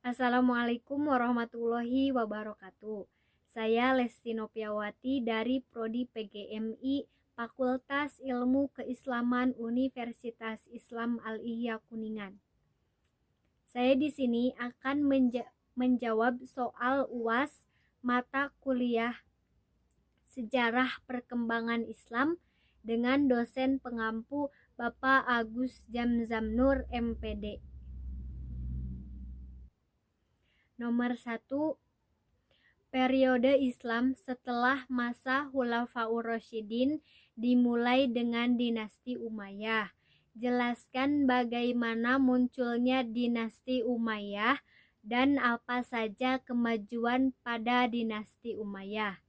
Assalamualaikum warahmatullahi wabarakatuh. Saya Lesti Nopiawati dari Prodi PGMI Fakultas Ilmu Keislaman Universitas Islam Al-Ihya Kuningan. Saya di sini akan menjawab soal UAS mata kuliah Sejarah Perkembangan Islam dengan dosen pengampu Bapak Agus Jamzam Nur MPD. Nomor 1. Periode Islam setelah masa Khulafaur Rasyidin dimulai dengan dinasti Umayyah. Jelaskan bagaimana munculnya dinasti Umayyah dan apa saja kemajuan pada dinasti Umayyah.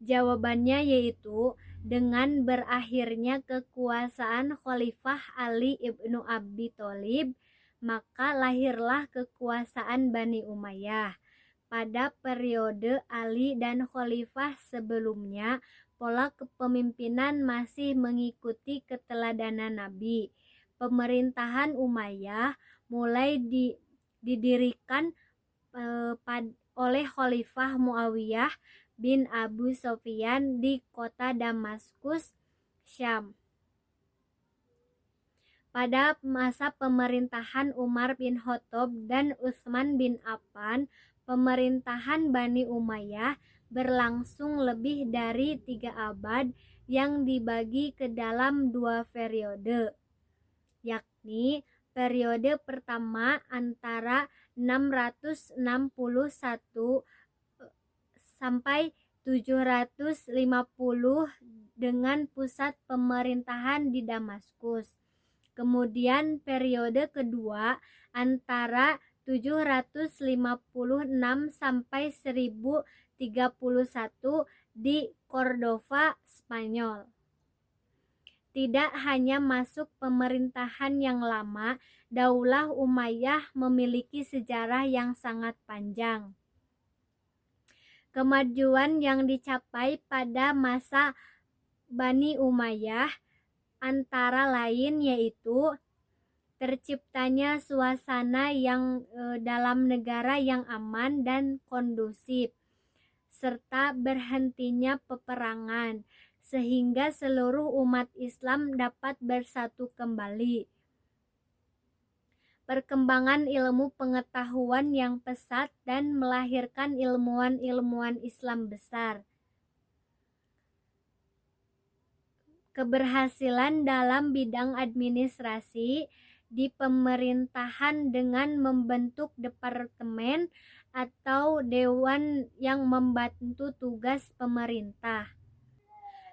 Jawabannya yaitu dengan berakhirnya kekuasaan Khalifah Ali ibnu Abi Thalib, maka lahirlah kekuasaan Bani Umayyah. Pada periode Ali dan Khalifah sebelumnya, pola kepemimpinan masih mengikuti keteladanan Nabi. Pemerintahan Umayyah mulai didirikan oleh Khalifah Muawiyah bin Abu Sufyan di kota Damaskus, Syam. Pada masa pemerintahan Umar bin Khattab dan Utsman bin Affan, pemerintahan Bani Umayyah berlangsung lebih dari 3 abad yang dibagi ke dalam 2 periode, yakni periode pertama antara 661 sampai 750 dengan pusat pemerintahan di Damaskus. Kemudian periode kedua antara 756 sampai 1031 di Cordova, Spanyol. Tidak hanya masuk pemerintahan yang lama, Daulah Umayyah memiliki sejarah yang sangat panjang. Kemajuan yang dicapai pada masa Bani Umayyah antara lain yaitu terciptanya suasana yang dalam negara yang aman dan kondusif, serta berhentinya peperangan, sehingga seluruh umat Islam dapat bersatu kembali. Perkembangan ilmu pengetahuan yang pesat dan melahirkan ilmuwan-ilmuwan Islam besar. Keberhasilan dalam bidang administrasi di pemerintahan dengan membentuk departemen atau dewan yang membantu tugas pemerintah.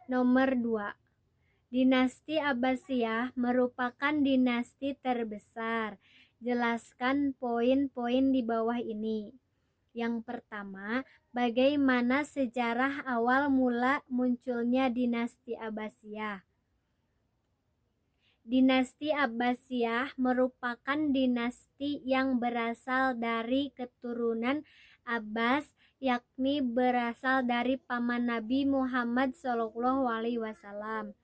Nomor 2. Dinasti Abbasiyah merupakan dinasti terbesar. Jelaskan poin-poin di bawah ini. Yang pertama, bagaimana sejarah awal mula munculnya dinasti Abbasiyah. Dinasti Abbasiyah merupakan dinasti yang berasal dari keturunan Abbas, yakni berasal dari paman Nabi Muhammad SAW.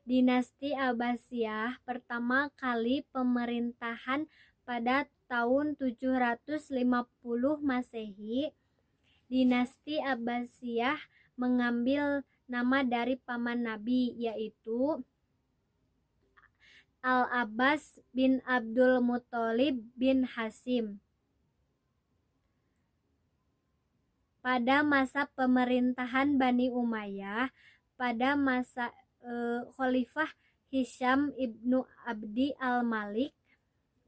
Dinasti Abbasiyah pertama kali pemerintahan pada tahun 750 Masehi. Dinasti Abbasiyah mengambil nama dari paman Nabi, yaitu Al-Abbas bin Abdul Muthalib bin Hashim. Pada masa pemerintahan Bani Umayyah, pada masa Khalifah Hisham ibnu Abdi al-Malik,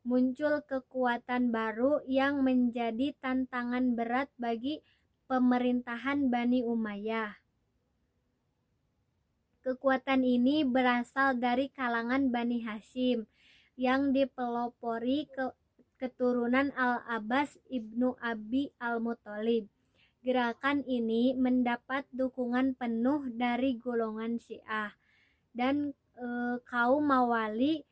muncul kekuatan baru yang menjadi tantangan berat bagi pemerintahan Bani Umayyah. Kekuatan ini berasal dari kalangan Bani Hashim yang dipelopori keturunan Al-Abbas ibnu Abi al-Muthalib. Gerakan ini mendapat dukungan penuh dari golongan Syiah dan kaum Mawali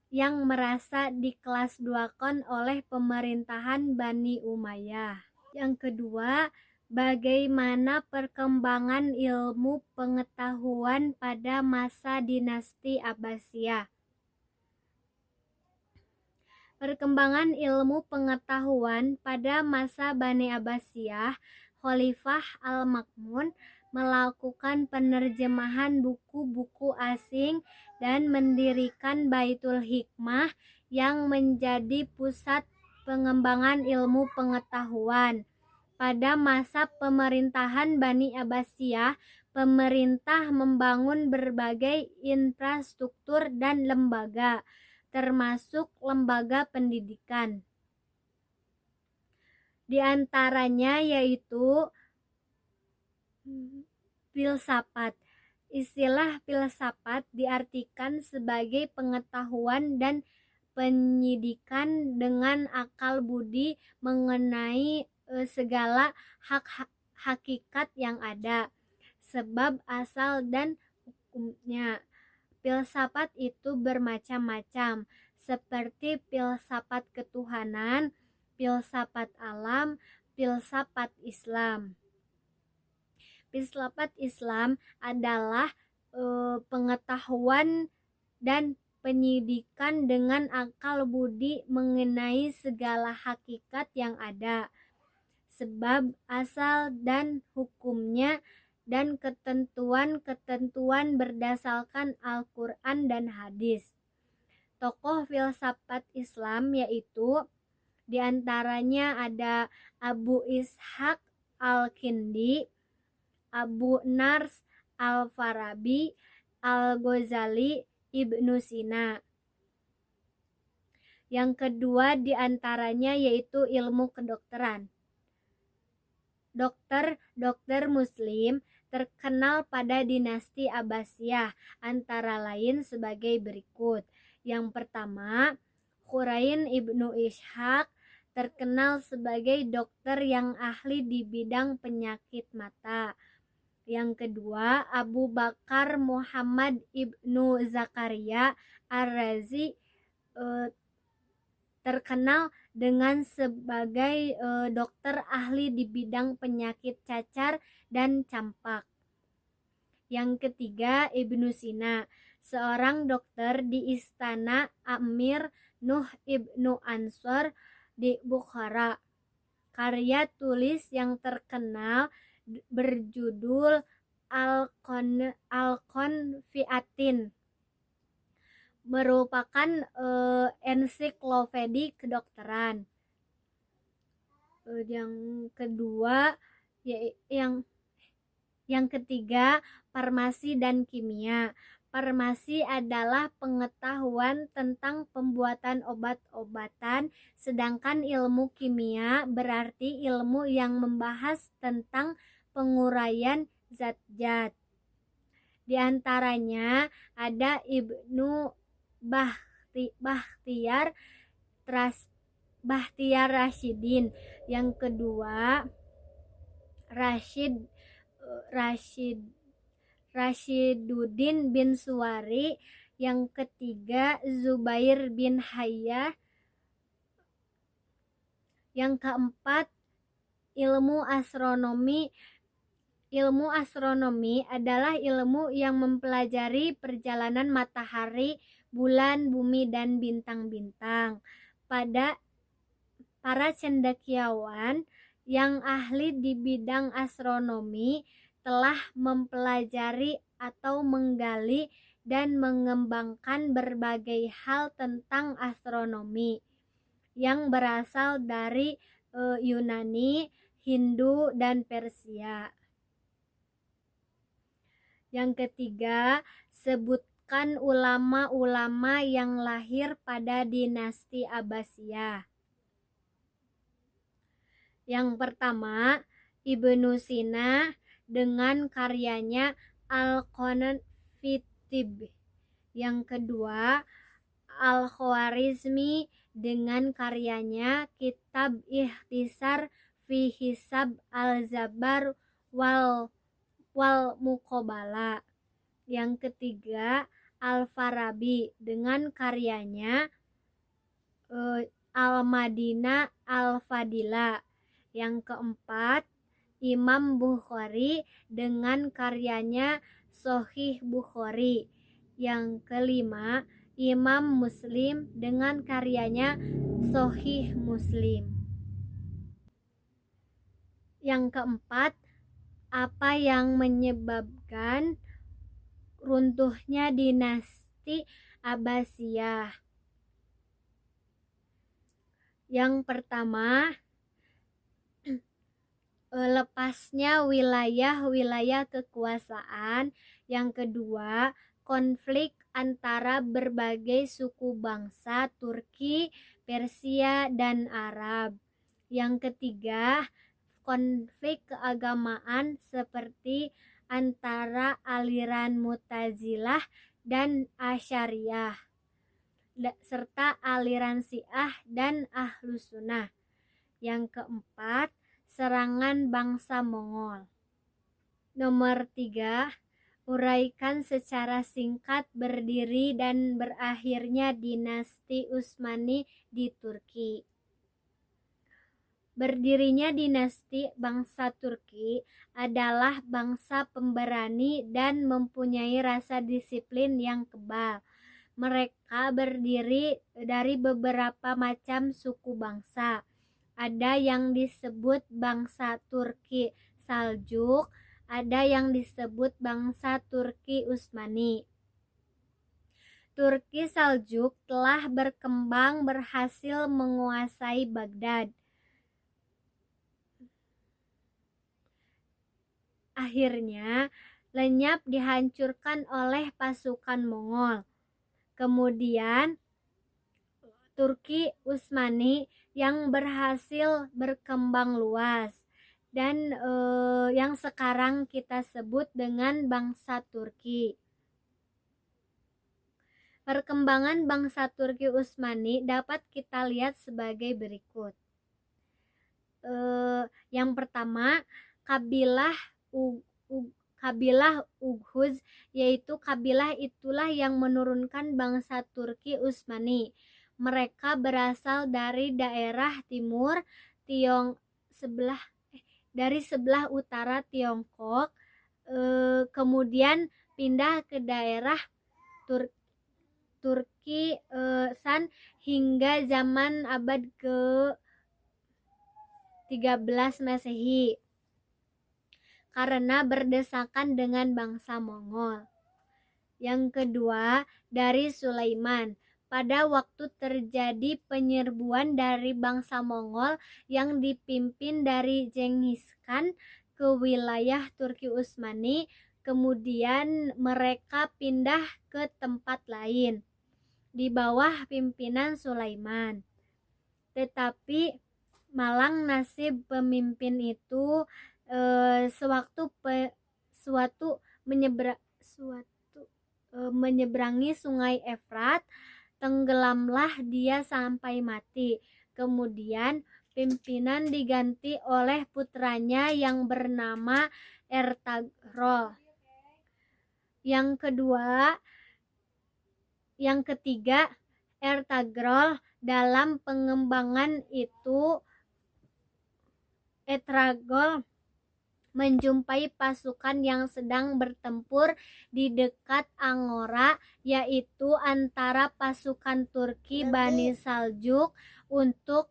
yang merasa dikelas duakan oleh pemerintahan Bani Umayyah. Yang kedua, bagaimana perkembangan ilmu pengetahuan pada masa dinasti Abbasiyah. Perkembangan ilmu pengetahuan pada masa Bani Abbasiyah, Khalifah Al-Ma'mun melakukan penerjemahan buku-buku asing dan mendirikan Baitul Hikmah yang menjadi pusat pengembangan ilmu pengetahuan. Pada masa pemerintahan Bani Abbasiyah, pemerintah membangun berbagai infrastruktur dan lembaga, termasuk lembaga pendidikan. Di antaranya yaitu filsafat. Istilah filsafat diartikan sebagai pengetahuan dan penyidikan dengan akal budi mengenai segala hakikat yang ada, sebab asal dan hukumnya. Filsafat itu bermacam-macam, seperti filsafat ketuhanan, filsafat alam, filsafat Islam. Filsafat Islam adalah pengetahuan dan penyidikan dengan akal budi mengenai segala hakikat yang ada, sebab asal dan hukumnya, dan ketentuan-ketentuan berdasarkan Al-Quran dan hadis. Tokoh filsafat Islam yaitu diantaranya ada Abu Ishaq Al-Kindi, Abu Nars Al-Farabi, Al-Ghazali, Ibnu Sina. Yang kedua diantaranya yaitu ilmu kedokteran. Dokter Muslim terkenal pada dinasti Abbasiyah antara lain sebagai berikut. Yang pertama, Khurain Ibnu Ishaq terkenal sebagai dokter yang ahli di bidang penyakit mata. Yang kedua, Abu Bakar Muhammad Ibnu Zakaria Ar-Razi terkenal dengan sebagai dokter ahli di bidang penyakit cacar dan campak. Yang ketiga, Ibnu Sina, seorang dokter di istana Amir Nuh Ibnu Ansor di Bukhara. Karya tulis yang terkenal berjudul Al-Konfiatin merupakan ensiklopedi kedokteran. Yang kedua, yang ketiga, farmasi dan kimia. Farmasi adalah pengetahuan tentang pembuatan obat-obatan, sedangkan ilmu kimia berarti ilmu yang membahas tentang penguraian zat-zat. Di antaranya ada Ibnu Bakhtiar Rasyidin. Yang kedua, Rashiduddin bin Suwari. Yang ketiga, Zubair bin Hayya. Yang keempat, ilmu astronomi. Ilmu astronomi adalah ilmu yang mempelajari perjalanan matahari, bulan, bumi, dan bintang-bintang. Pada para cendekiawan yang ahli di bidang astronomi telah mempelajari atau menggali dan mengembangkan berbagai hal tentang astronomi yang berasal dari Yunani, Hindu, dan Persia. Yang ketiga, sebutkan ulama-ulama yang lahir pada dinasti Abbasiyah. Yang pertama, Ibnu Sina dengan karyanya Al-Qanfitib. Yang kedua, Al-Khwarizmi dengan karyanya Kitab Ikhtisar fi Hisab Al-Zabar wal Muqabala. Yang ketiga, Al-Farabi dengan karyanya Al-Madinah Al-Fadila. Yang keempat, Imam Bukhari dengan karyanya Sahih Bukhari. Yang kelima, Imam Muslim dengan karyanya Sahih Muslim. Yang keempat, apa yang menyebabkan runtuhnya dinasti Abbasiyah? Yang pertama, lepasnya wilayah-wilayah kekuasaan. Yang kedua, konflik antara berbagai suku bangsa Turki, Persia, dan Arab. Yang ketiga, konflik keagamaan seperti antara aliran Mu'tazilah dan Asy'ariyah, serta aliran Syiah dan Ahlus Sunnah. Yang keempat, serangan bangsa Mongol. Nomor 3, uraikan secara singkat berdiri dan berakhirnya dinasti Utsmani di Turki. Berdirinya dinasti bangsa Turki adalah bangsa pemberani dan mempunyai rasa disiplin yang kebal. Mereka berdiri dari beberapa macam suku bangsa. Ada yang disebut bangsa Turki Saljuk, ada yang disebut bangsa Turki Utsmani. Turki Saljuk telah berkembang berhasil menguasai Baghdad. Akhirnya lenyap dihancurkan oleh pasukan Mongol. Kemudian Turki Utsmani yang berhasil berkembang luas dan yang sekarang kita sebut dengan bangsa Turki. Perkembangan bangsa Turki Utsmani dapat kita lihat sebagai berikut. Yang pertama, kabilah Ughuz, yaitu kabilah itulah yang menurunkan bangsa Turki Utsmani. Mereka berasal dari daerah timur dari sebelah utara Tiongkok, kemudian pindah ke daerah Turki San hingga zaman abad ke-13 Masehi karena berdesakan dengan bangsa Mongol. Yang kedua, dari Sulaiman. Pada waktu terjadi penyerbuan dari bangsa Mongol yang dipimpin dari Genghis Khan ke wilayah Turki Utsmani, kemudian mereka pindah ke tempat lain di bawah pimpinan Sulaiman. Tetapi malang nasib pemimpin itu, sewaktu menyeberangi sungai Efrat, tenggelamlah dia sampai mati. Kemudian pimpinan diganti oleh putranya yang bernama Ertagrol. Yang ketiga, Ertagrol dalam pengembangan itu Ertagrol menjumpai pasukan yang sedang bertempur di dekat Angora, yaitu antara pasukan Turki Bani Saljuk untuk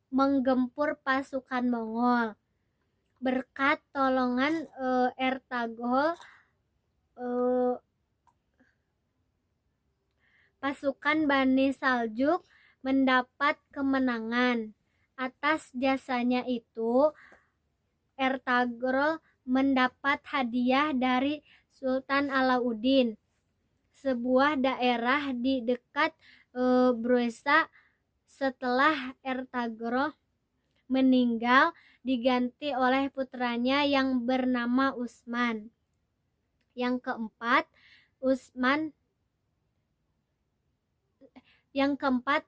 menggempur pasukan Mongol. Berkat tolongan Ertagrol, pasukan Bani Saljuk mendapat kemenangan. Atas jasanya itu, Ertagrol mendapat hadiah dari Sultan Alauddin, sebuah daerah di dekat Bursa. Setelah Ertagrol meninggal, diganti oleh putranya yang bernama Utsman. Yang keempat,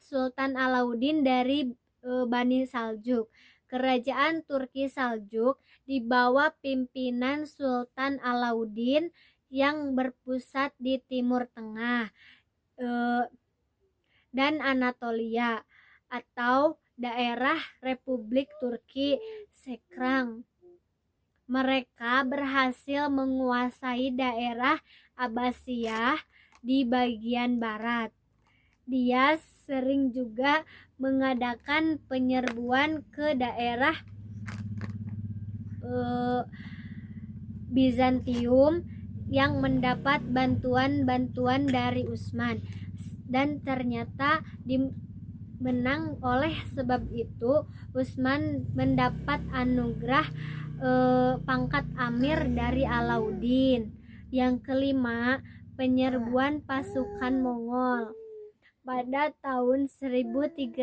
Sultan Alauddin dari Bani Saljuk. Kerajaan Turki Saljuk di bawah pimpinan Sultan Alauddin yang berpusat di Timur Tengah dan Anatolia atau daerah Republik Turki Sekarang. Mereka berhasil menguasai daerah Abbasiyah di bagian barat Dia sering juga mengadakan penyerbuan ke daerah Bizantium yang mendapat bantuan-bantuan dari Utsman, dan ternyata menang. Oleh sebab itu Utsman mendapat anugerah pangkat Amir dari Alauddin. Yang kelima, penyerbuan pasukan Mongol. Pada tahun 1300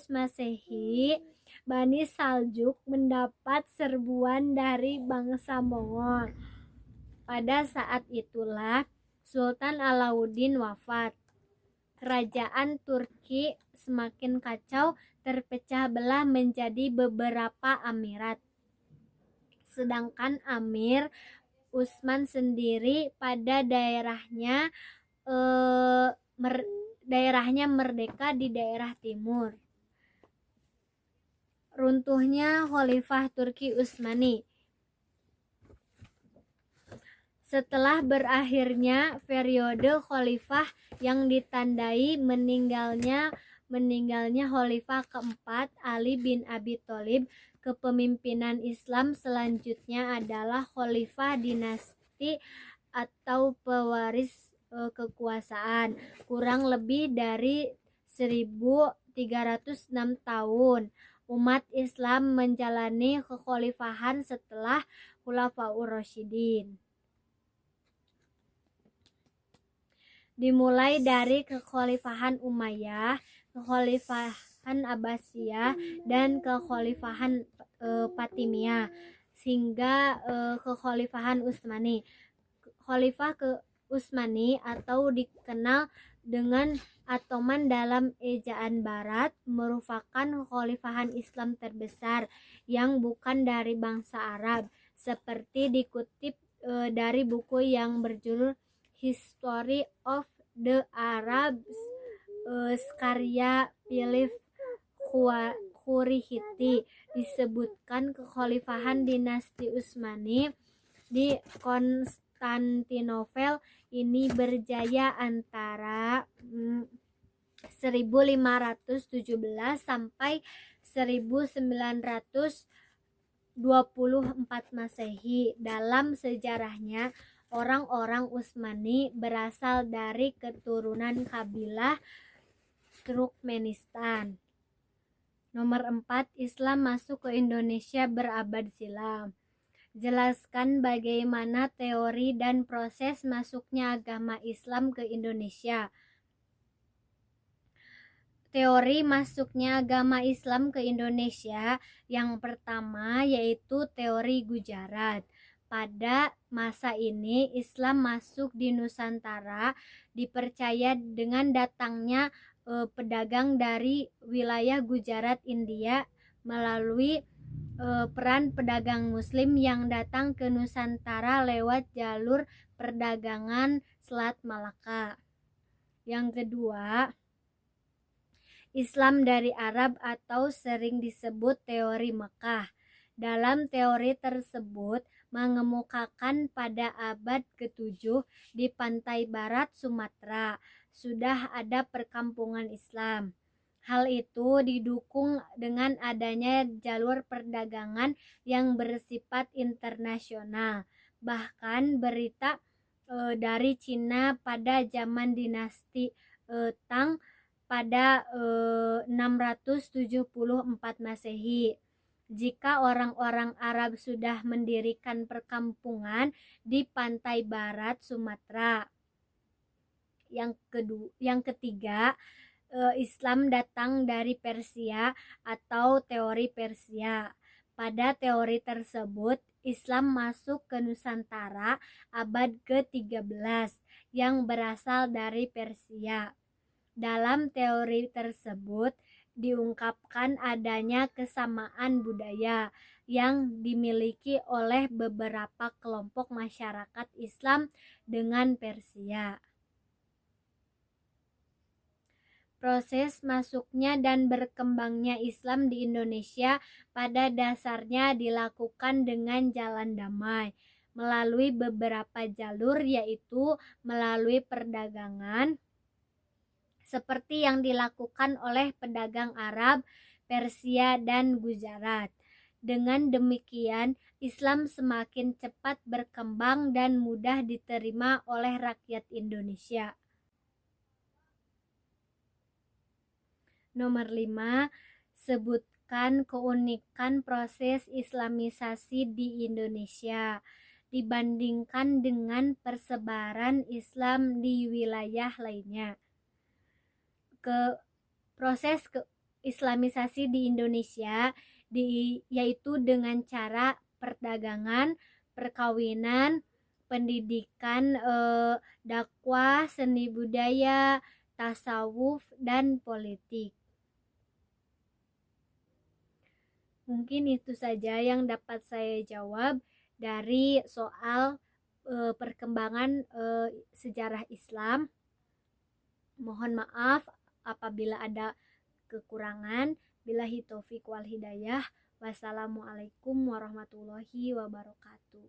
Masehi, Bani Saljuk mendapat serbuan dari bangsa Mongol. Pada saat itulah Sultan Alauddin wafat. Kerajaan Turki semakin kacau, terpecah belah menjadi beberapa amirat. Sedangkan Amir Utsman sendiri pada daerahnya merdeka di daerah timur. Runtuhnya Khalifah Turki Utsmani. Setelah berakhirnya periode khalifah yang ditandai meninggalnya Khalifah keempat Ali bin Abi Thalib, kepemimpinan Islam selanjutnya adalah Khalifah dinasti atau pewaris kekuasaan, kurang lebih dari 1306 tahun. Umat Islam menjalani kekhalifahan setelah Khulafaur Rasyidin. Dimulai dari kekhalifahan Umayyah, kekhalifahan Abbasiyah, dan kekhalifahan Fatimiyah, hingga kekhalifahan Utsmani. Khalifah Utsmani atau dikenal dengan Ottoman dalam ejaan barat merupakan kekhalifahan Islam terbesar yang bukan dari bangsa Arab, seperti dikutip dari buku yang berjudul History of the Arabs karya Philip Khurihiti. Disebutkan kekhalifahan dinasti Utsmani di Konstantinopel ini berjaya antara 1517 sampai 1924 Masehi. Dalam sejarahnya, orang-orang Utsmani berasal dari keturunan kabilah Turkmenistan. Nomor 4, Islam masuk ke Indonesia berabad silam. Jelaskan bagaimana teori dan proses masuknya agama Islam ke Indonesia. Teori masuknya agama Islam ke Indonesia yang pertama yaitu teori Gujarat. Pada masa ini Islam masuk di Nusantara dipercaya dengan datangnya pedagang dari wilayah Gujarat, India melalui peran pedagang Muslim yang datang ke Nusantara lewat jalur perdagangan Selat Malaka. Yang kedua, Islam dari Arab atau sering disebut teori Mekah. Dalam teori tersebut mengemukakan pada abad ke-7 di pantai barat Sumatera sudah ada perkampungan Islam. Hal itu didukung dengan adanya jalur perdagangan yang bersifat internasional. Bahkan berita dari Cina pada zaman dinasti Tang pada 674 Masehi. Jika orang-orang Arab sudah mendirikan perkampungan di pantai barat Sumatera. Yang ketiga, Islam datang dari Persia atau teori Persia. Pada teori tersebut, Islam masuk ke Nusantara abad ke-13 yang berasal dari Persia. Dalam teori tersebut diungkapkan adanya kesamaan budaya yang dimiliki oleh beberapa kelompok masyarakat Islam dengan Persia. Proses masuknya dan berkembangnya Islam di Indonesia pada dasarnya dilakukan dengan jalan damai, melalui beberapa jalur, yaitu melalui perdagangan, seperti yang dilakukan oleh pedagang Arab, Persia, dan Gujarat. Dengan demikian, Islam semakin cepat berkembang dan mudah diterima oleh rakyat Indonesia. Nomor 5, sebutkan keunikan proses Islamisasi di Indonesia dibandingkan dengan persebaran Islam di wilayah lainnya. Proses Islamisasi di Indonesia yaitu dengan cara perdagangan, perkawinan, pendidikan, dakwah, seni budaya, tasawuf, dan politik. Mungkin itu saja yang dapat saya jawab dari soal perkembangan sejarah Islam. Mohon maaf apabila ada kekurangan. Billahi taufiq wal hidayah. Wassalamualaikum warahmatullahi wabarakatuh.